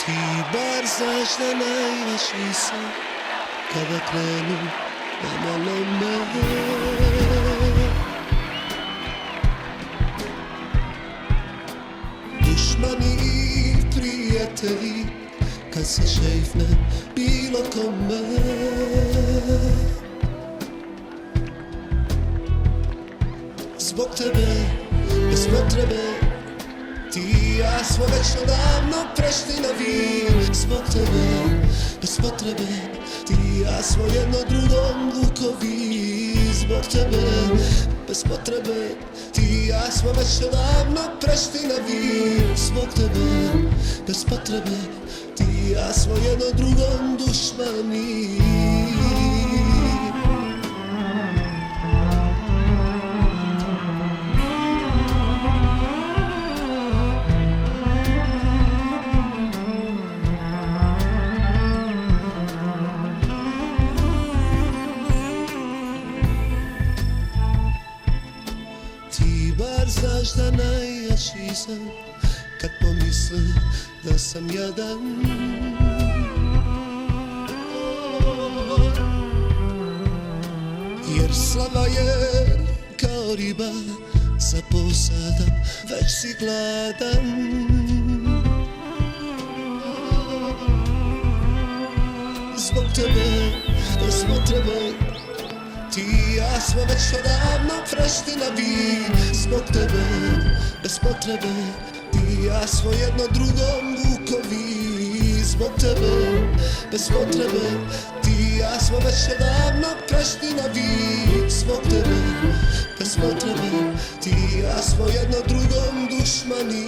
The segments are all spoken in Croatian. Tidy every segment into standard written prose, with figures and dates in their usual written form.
Ti bar znaš da najveći sam kada krenu da me lome. Dušmani i prijatelji kad se šejfne bilo kome. Zbog tebe, bez potrebe, ti i ja smo već odavno prešli na vi. Zbog tebe, bez potrebe, ti i ja smo jedno drugom vukovi. Zbog tebe, bez potrebe, ti i ja smo već odavno prešli na vi. Zbog tebe, bez potrebe, ti i ja smo jedno drugom dušmani. Ti bar znaš da najjači sam kad pomisle da sam jadan. Jer slava je kao riba sa posada, već si gladan. Zbog tebe, bez potrebe, ti i ja smo već odavno prešli na vi. Zbog tebe, bez potrebe, ti i ja smo jedno drugom vukovi. Zbog tebe, bez potrebe, ti i ja smo već odavno prešli na vi. Zbog tebe, bez potrebe, ti i ja smo jedno drugom dušmani.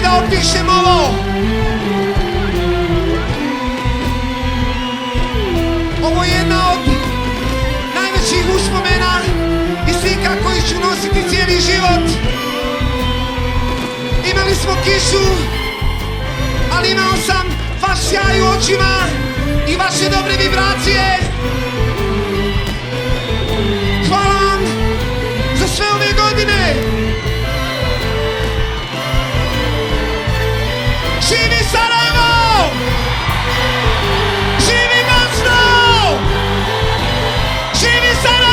Da opišem ovo. Ovo je jedna od najvećih uspomena i slika koju ću nositi cijeli život. Imali smo kišu, ali imao sam vaš sjaj u očima i vaše dobre vibracije. Hvala vam za sve ove godine. Živi Sarajevo! Živi Bosno! Živi Sarajevo!